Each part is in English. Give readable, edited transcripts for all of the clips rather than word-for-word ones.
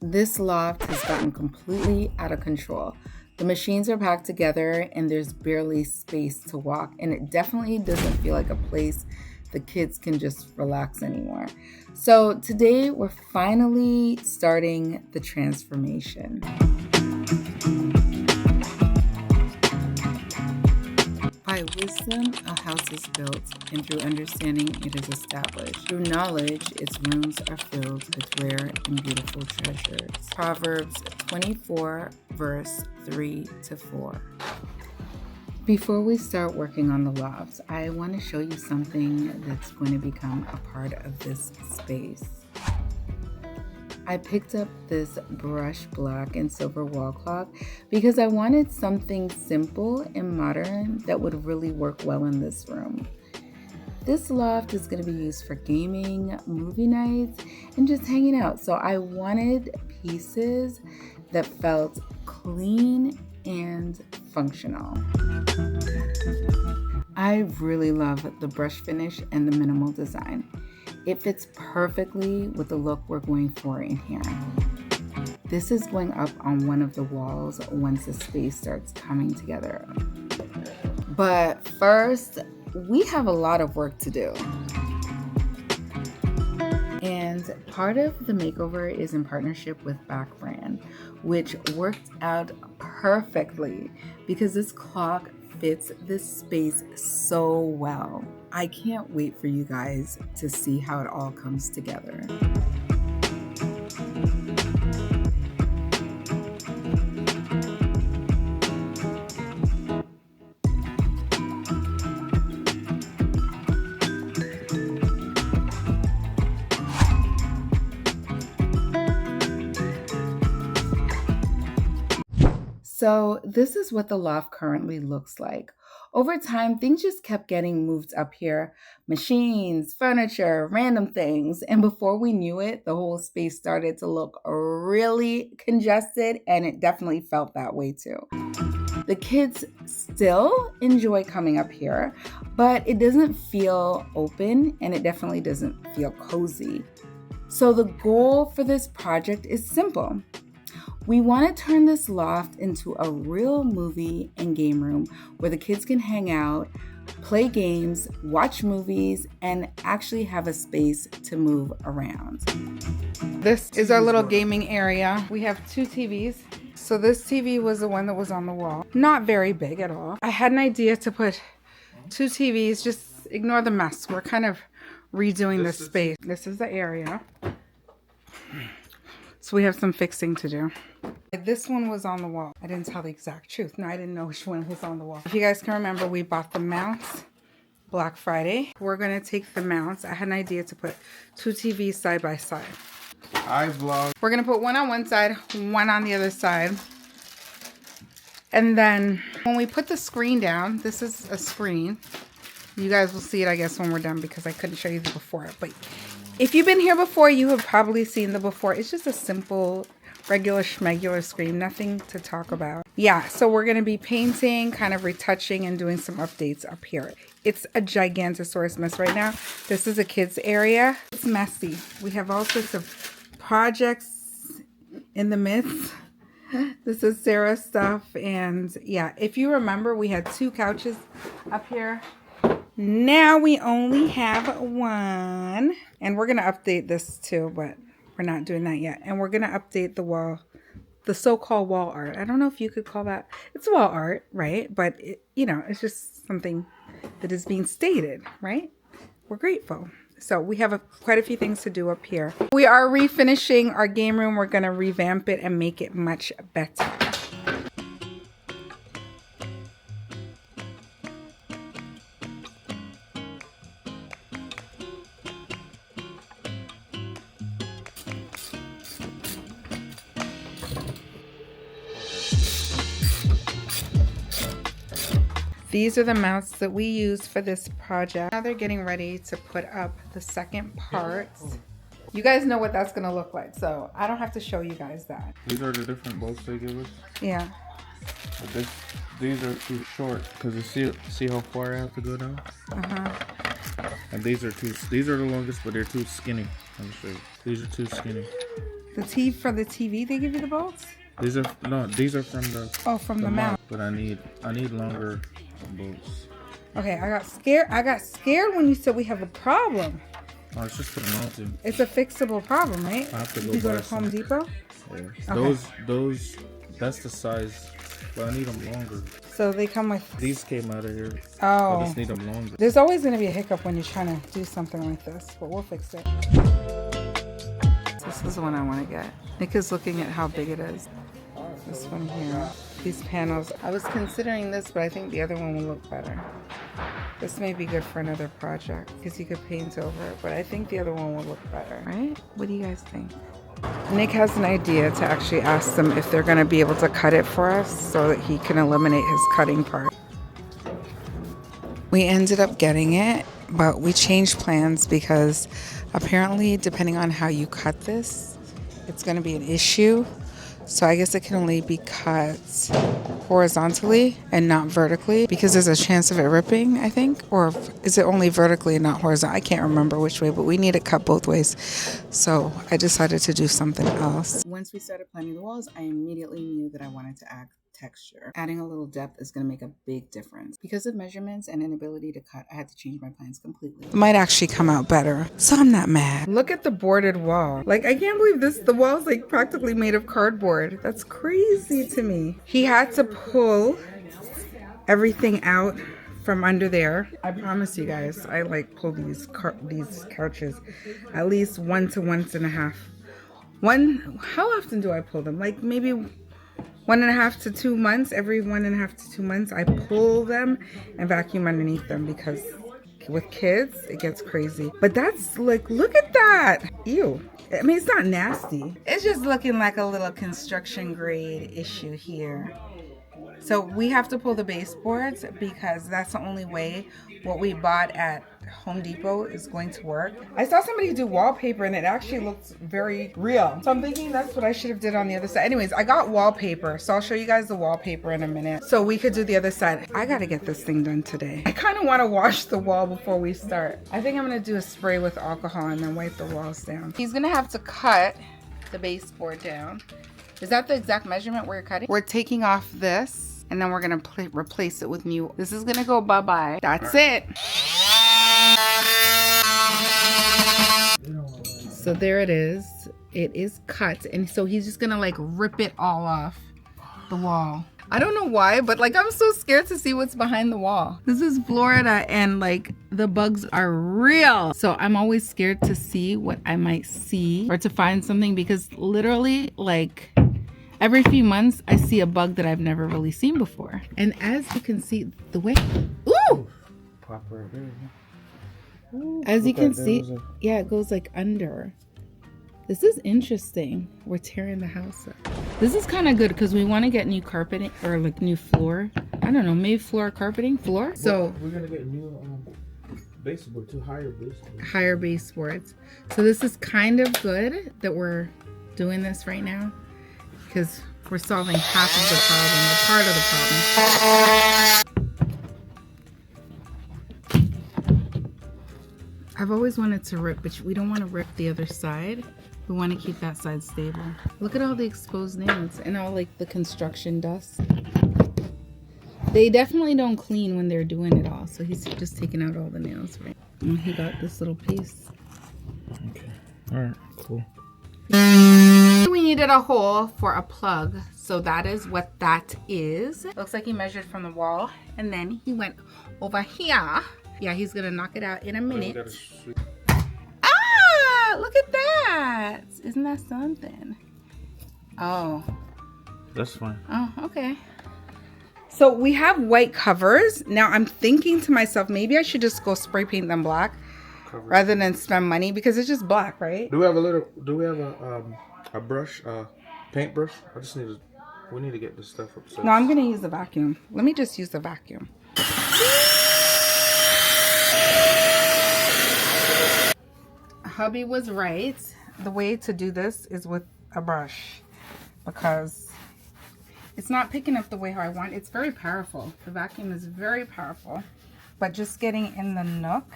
This loft has gotten completely out of control. The machines are packed together and there's barely space to walk, and it definitely doesn't feel like a place the kids can just relax anymore. So today we're finally starting the transformation. By wisdom, a house is built, and through understanding, it is established. Through knowledge, its rooms are filled with rare and beautiful treasures. Proverbs 24, verse 3-4. Before we start working on the loft, I want to show you something that's going to become a part of this space. I picked up this brushed black and silver wall clock because I wanted something simple and modern that would really work well in this room. This loft is going to be used for gaming, movie nights, and just hanging out. So I wanted pieces that felt clean and functional. I really love the brush finish and the minimal design. It fits perfectly with the look we're going for in here. This is going up on one of the walls once the space starts coming together. But first, we have a lot of work to do. And part of the makeover is in partnership with BAKBRAND, which worked out perfectly because this clock fits this space so well. I can't wait for you guys to see how it all comes together. So this is what the loft currently looks like. Over time, things just kept getting moved up here. Machines, furniture, random things. And before we knew it, the whole space started to look really congested, and it definitely felt that way too. The kids still enjoy coming up here, but it doesn't feel open and it definitely doesn't feel cozy. So the goal for this project is simple. We want to turn this loft into a real movie and game room where the kids can hang out, play games, watch movies, and actually have a space to move around. This is our little gaming area. We have 2 TVs. So this TV was the one that was on the wall. Not very big at all. I had an idea to put 2 TVs. Just ignore the mess. We're kind of redoing this space. This is the area. So we have some fixing to do. This one was on the wall. I didn't tell the exact truth. No, I didn't know which one was on the wall. If you guys can remember, we bought the mounts Black Friday. We're going to take the mounts. I had an idea to put 2 TVs side by side. We're going to put one on one side, one on the other side. And then when we put the screen down, this is a screen. You guys will see it, I guess, when we're done because I couldn't show you the before. But if you've been here before, you have probably seen the before. It's just a simple, regular schmegular screen. Nothing to talk about. Yeah, so we're going to be painting, kind of retouching, and doing some updates up here. It's a gigantosaurus mess right now. This is a kids area. It's messy. We have all sorts of projects in the midst. This is Sarah's stuff. And yeah, if you remember, we had 2 couches up here. Now we only have 1. And we're going to update this too, but we're not doing that yet. And we're going to update the wall, the so-called wall art. I don't know if you could call that, it's wall art, right? But, it's just something that is being stated, right? We're grateful. So we have quite a few things to do up here. We are refinishing our game room. We're going to revamp it and make it much better. These are the mounts that we use for this project. Now they're getting ready to put up the second part. You guys know what that's gonna look like, so I don't have to show you guys that. These are the different bolts they give us. Yeah. But these are too short because you see how far I have to go down. And these are the longest, but they're too skinny. Let me show you. These are too skinny. The TV for the TV, they give you the bolts? These are from the from the mount. But I need longer bolts. Okay, I got scared when you said we have a problem. Oh, it's just for the mounting. It's a fixable problem, right? I have to go to Home Depot. Yeah. Okay. Those that's the size, but I need them longer. So they come with. These came out of here. Oh. I just need them longer. There's always going to be a hiccup when you're trying to do something like this, but we'll fix it. This is the one I want to get. Nick is looking at how big it is. This one here. These panels. I was considering this, but I think the other one will look better. This may be good for another project because you could paint over it, but I think the other one will look better, right? What do you guys think? Nick has an idea to actually ask them if they're going to be able to cut it for us so that he can eliminate his cutting part. We ended up getting it, but we changed plans because apparently depending on how you cut this, it's going to be an issue. So I guess it can only be cut horizontally and not vertically because there's a chance of it ripping, I think. Or is it only vertically and not horizontal? I can't remember which way, but we need it cut both ways. So I decided to do something else. Once we started planning the walls, I immediately knew that I wanted to add texture. Adding a little depth is going to make a big difference. Because of measurements and inability to cut, I had to change my plans completely. It might actually come out better, so I'm not mad. Look at the boarded wall. Like, I can't believe this. The wall's like practically made of cardboard. That's crazy to me. He had to pull everything out from under there. I promise you guys, I like pull these couches at least 1 to 1.5. How often do I pull them? Like maybe 1.5 to 2 months. Every 1.5 to 2 months, I pull them and vacuum underneath them because with kids, it gets crazy. But that's like, look at that. Ew. I mean, it's not nasty. It's just looking like a little construction grade issue here. So we have to pull the baseboards because that's the only way what we bought at Home Depot is going to work. I saw somebody do wallpaper and it actually looks very real. So I'm thinking that's what I should have did on the other side. Anyways, I got wallpaper. So I'll show you guys the wallpaper in a minute. So we could do the other side. I got to get this thing done today. I kind of want to wash the wall before we start. I think I'm going to do a spray with alcohol and then wipe the walls down. He's going to have to cut the baseboard down. Is that the exact measurement we're cutting? We're taking off this. And then we're going to replace it with new. This is going to go bye-bye. That's it. So there it is. It is cut. And so he's just going to like rip it all off the wall. I don't know why, but like I'm so scared to see what's behind the wall. This is Florida and like the bugs are real. So I'm always scared to see what I might see or to find something because literally like every few months, I see a bug that I've never really seen before. And as you can see, the way... Ooh! Pop right there. Ooh, as you can see, yeah, it goes like under. This is interesting. We're tearing the house up. This is kind of good because we want to get new carpeting or like new floor. I don't know, maybe floor carpeting? Floor? So we're going to get new baseboard, higher baseboards. Higher baseboards. So this is kind of good that we're doing this right now. Because we're solving half of the problem, or part of the problem. I've always wanted to rip, but we don't want to rip the other side. We want to keep that side stable. Look at all the exposed nails and all like the construction dust. They definitely don't clean when they're doing it all. So he's just taking out all the nails, right? And he got this little piece. Okay. All right. Cool. We needed a hole for a plug, so that is what that is. Looks like he measured from the wall and then he went over here. Yeah, he's gonna knock it out in a minute. Ah, look at that. Isn't that something? Oh, that's fine. Oh, okay. So we have white covers. Now I'm thinking to myself, maybe I should just go spray paint them black rather than spend money because it's just black, right? Do we have a brush, paint brush? We need to get this stuff upstairs. No, I'm gonna use the vacuum. Let me just use the vacuum. Hubby was right. The way to do this is with a brush because it's not picking up the way how I want. It's very powerful. The vacuum is very powerful, but just getting in the nook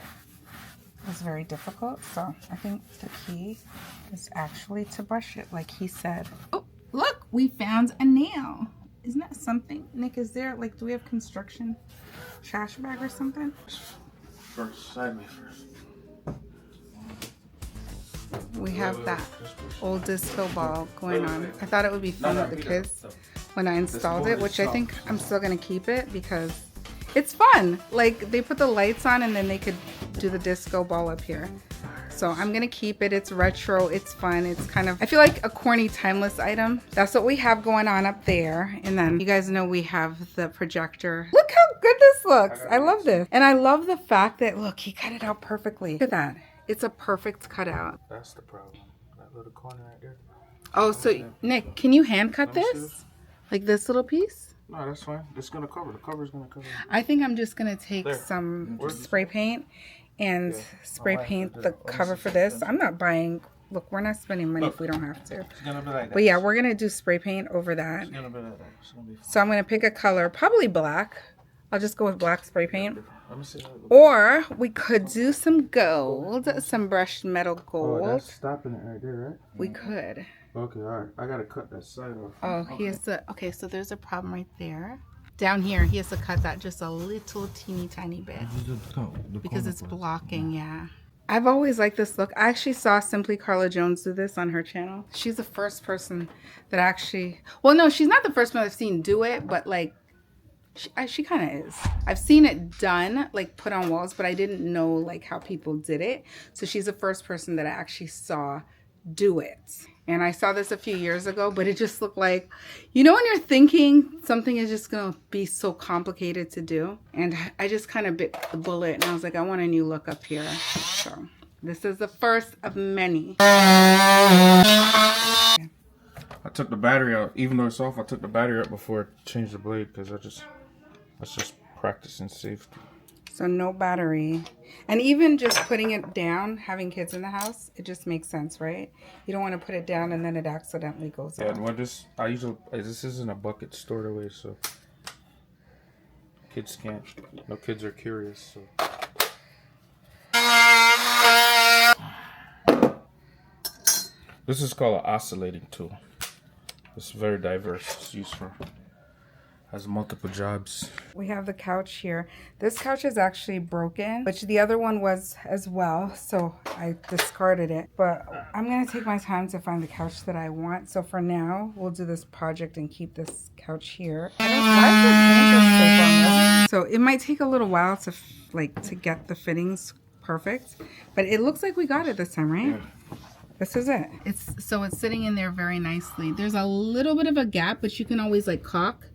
was very difficult. So I think the key is actually to brush it like he said. Oh, look, we found a nail. Isn't that something? Nick, is there, like, do we have construction trash bag or something? First, side me first. We have that old disco ball going on. I thought it would be fun with the kids when I installed it, which I think I'm still going to keep it because it's fun. Like, they put the lights on and then they could do the disco ball up here. So I'm going to keep it. It's retro. It's fun. It's kind of, I feel like a corny, timeless item. That's what we have going on up there. And then you guys know we have the projector. Look how good this looks. I love this. And I love the fact that, look, he cut it out perfectly. Look at that. It's a perfect cutout. That's the problem. That little corner right there. Oh, so Nick, can you hand cut this? Like this little piece? No, that's fine. It's going to cover. The cover's going to cover. I think I'm just going to take some spray paint and spray paint the cover for this. I'm not buying, look, we're not spending money if we don't have to. It's gonna be like that. But yeah, we're gonna do spray paint over that. It's gonna be like that. It's gonna be fun. So I'm gonna pick a color, probably black. I'll just go with black spray paint. Let me see how it looks. Or we could do some gold, some brushed metal gold. Oh, that's stopping it right there, right? We could. Okay, all right. I gotta cut that side off. Oh, he has to, okay, so there's a problem right there. Down here, he has to cut that just a little teeny tiny bit because it's blocking, yeah. I've always liked this look. I actually saw Simply Carla Jones do this on her channel. She's the first person that actually, well, no, she's not the first one I've seen do it, but like, she kind of is. I've seen it done, like put on walls, but I didn't know like how people did it. So she's the first person that I actually saw do it. And I saw this a few years ago, but it just looked like, you know, when you're thinking something is just going to be so complicated to do. And I just kind of bit the bullet and I was like, I want a new look up here. So this is the first of many. I took the battery out. Even though it's off, I took the battery out before I changed the blade because that's just practicing safety. So no battery. And even just putting it down, having kids in the house, it just makes sense, right? You don't want to put it down and then it accidentally goes out. Yeah, well, this isn't a bucket stored away, so kids can't. No kids are curious, so. This is called an oscillating tool. It's very diverse. It's useful. Has multiple jobs. We have the couch here. This couch is actually broken, which the other one was as well, so I discarded it. But I'm gonna take my time to find the couch that I want. So for now, we'll do this project and keep this couch here. Why is there paint on this? So it might take a little while to get the fittings perfect, but it looks like we got it this time, right? Yeah. This is it. It's sitting in there very nicely. There's a little bit of a gap, but you can always like caulk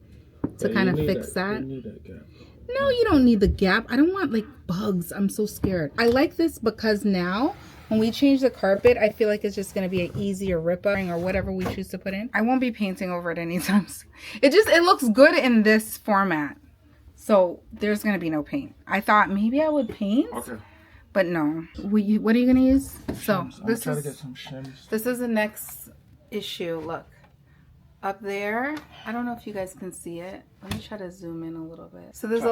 to kind of fix that. You need that gap. No, you don't need the gap. I don't want like bugs. I'm so scared. I like this because now when we change the carpet, I feel like it's just going to be an easier rip up or whatever we choose to put in. I won't be painting over it anytime soon. It looks good in this format. So there's going to be no paint. I thought maybe I would paint. Okay. But no. What are you going to use? So this is, to get some shims. This is the next issue. Look. Up there, I don't know if you guys can see it. Let me try to zoom in a little bit. So there's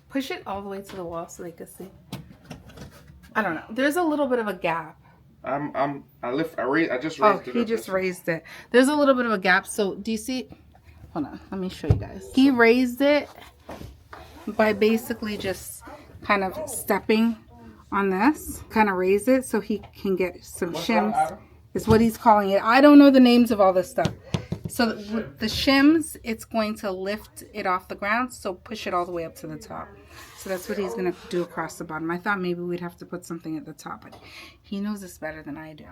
push it all the way to the wall so they can see. I don't know. There's a little bit of a gap. I just raised it. He just raised it. There's a little bit of a gap. So do you see? Hold on. Let me show you guys. He raised it by basically just kind of stepping on this. Kind of raise it so he can get some shims. Is what he's calling it. I don't know the names of all this stuff. So with the shims, it's going to lift it off the ground, so push it all the way up to the top. So that's what he's going to do across the bottom. I thought maybe we'd have to put something at the top, but he knows this better than I do.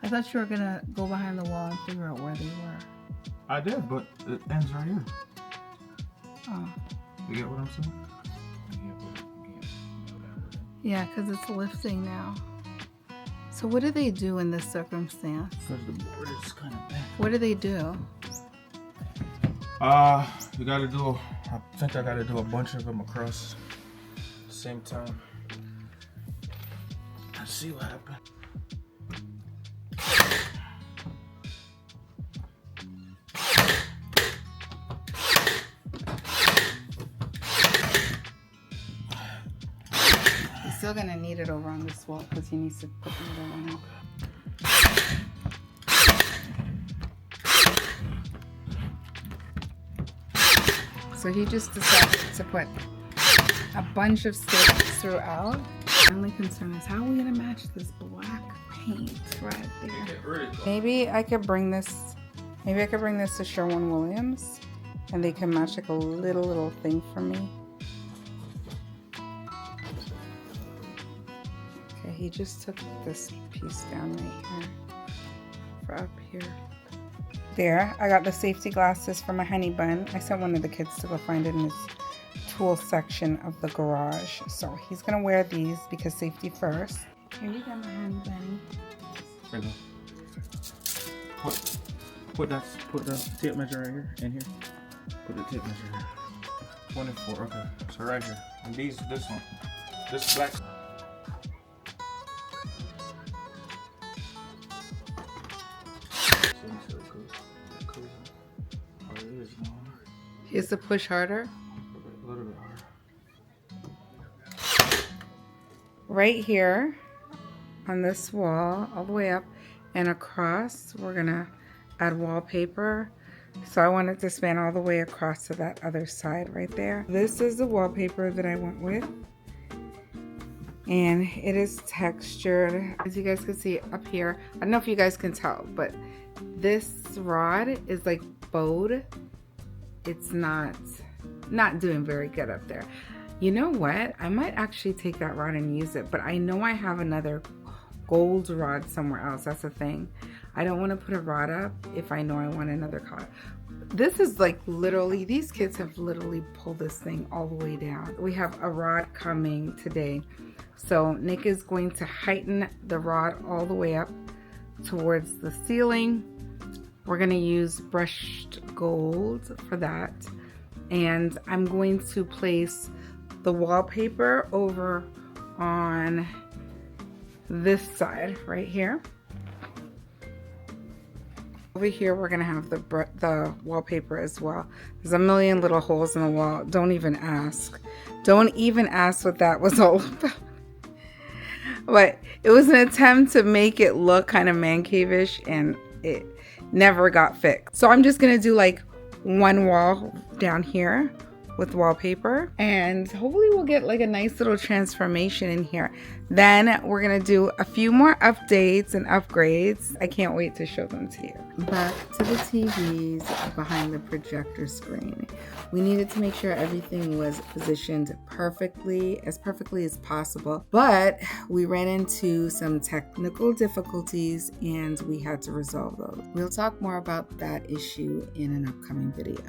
I thought you were going to go behind the wall and figure out where they were. I did, but it ends right here. Oh. You get what I'm saying? Yeah, because it's lifting now. So what do they do in this circumstance? Because the board is kind of bent. What do they do? You gotta do, I think I gotta do a bunch of them across at the same time. see what happened. He's still gonna need it over on this wall because he needs to put the other one up. So he just decided to put a bunch of sticks throughout. My only concern is how are we gonna match this black paint right there? Maybe I could bring this. Maybe I could bring this to Sherwin-Williams, and they can match like a little thing for me. Okay, he just took this piece down right here for up here. There, I got the safety glasses for my honey bun. I sent one of the kids to go find it in his tool section of the garage. So he's gonna wear these because safety first. Here you go, my honey bunny. There you go. Put the tape measure right here in here. Put the tape measure here. 24, okay. So right here. And this one. This black. Is the push harder? A little bit harder. Right here on this wall, all the way up and across, we're gonna add wallpaper. So I want it to span all the way across to that other side right there. This is the wallpaper that I went with. And it is textured. As you guys can see up here, I don't know if you guys can tell, but this rod is like bowed. It's not doing very good up there. You know what? I might actually take that rod and use it, but I know I have another gold rod somewhere else. That's the thing. I don't want to put a rod up if I know I want another color. This is like literally, these kids have literally pulled this thing all the way down. We have a rod coming today. So Nick is going to heighten the rod all the way up towards the ceiling. We're gonna use brushed gold for that. And I'm going to place the wallpaper over on this side right here. Over here, we're gonna have the wallpaper as well. There's a million little holes in the wall. Don't even ask. Don't even ask what that was all about. But it was an attempt to make it look kind of man cave-ish, and it never got fixed. So I'm just gonna do like one wall down here with wallpaper, and hopefully we'll get like a nice little transformation in here. Then we're gonna do a few more updates and upgrades. I can't wait to show them to you. Back to the TVs behind the projector screen. We needed to make sure everything was positioned perfectly as possible, but we ran into some technical difficulties and we had to resolve those. We'll talk more about that issue in an upcoming video.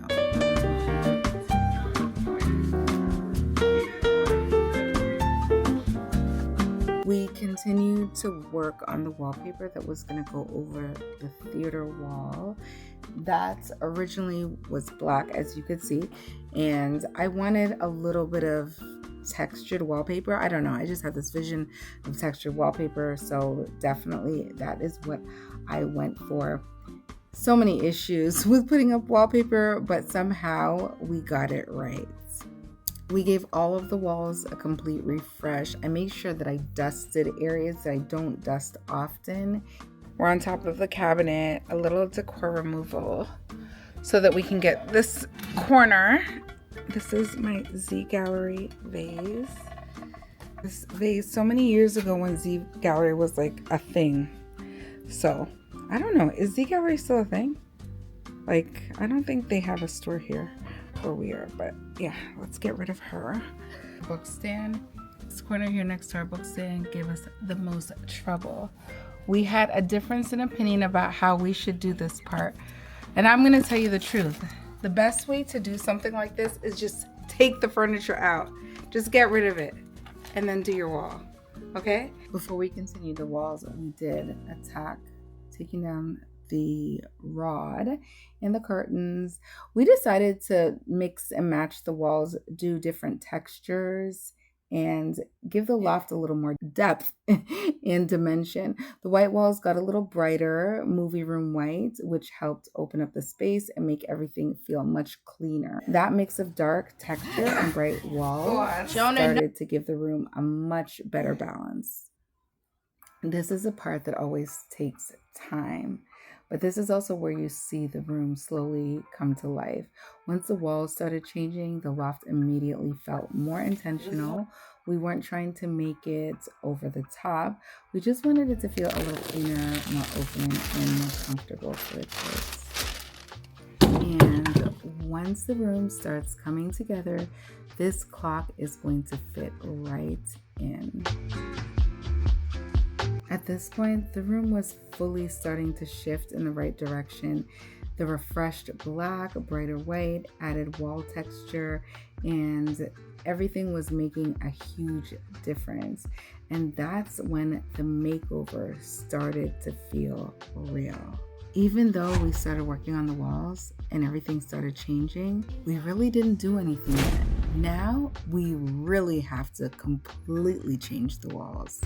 We continued to work on the wallpaper that was going to go over the theater wall. That originally was black, as you could see, and I wanted a little bit of textured wallpaper. I don't know, I just had this vision of textured wallpaper, so definitely that is what I went for. So many issues with putting up wallpaper, but somehow we got it right. We gave all of the walls a complete refresh. I made sure that I dusted areas that I don't dust often. We're on top of the cabinet, a little decor removal so that we can get this corner. This is my Z Gallery vase. This vase, so many years ago when Z Gallery was like a thing. So, I don't know, is Z Gallery still a thing? Like, I don't think they have a store here where we are, but yeah, let's get rid of her. Book stand. This corner here next to our book stand gave us the most trouble. We had a difference in opinion about how we should do this part, and I'm gonna tell you the truth. The best way to do something like this is just take the furniture out, just get rid of it, and then do your wall. Okay, before we continue the walls, we did attack taking down the rod and the curtains. We decided to mix and match the walls, do different textures and give the loft a little more depth and dimension. The white walls got a little brighter, movie room white, which helped open up the space and make everything feel much cleaner. That mix of dark texture and bright walls started to give the room a much better balance. This is a part that always takes time, but this is also where you see the room slowly come to life. Once the walls started changing, the loft immediately felt more intentional. We weren't trying to make it over the top. We just wanted it to feel a little cleaner, more open, and more comfortable for the kids. And once the room starts coming together, this clock is going to fit right in. At this point, the room was fully starting to shift in the right direction. The refreshed black, brighter white, added wall texture, and everything was making a huge difference. And that's when the makeover started to feel real. Even though we started working on the walls and everything started changing, we really didn't do anything yet. Now we really have to completely change the walls.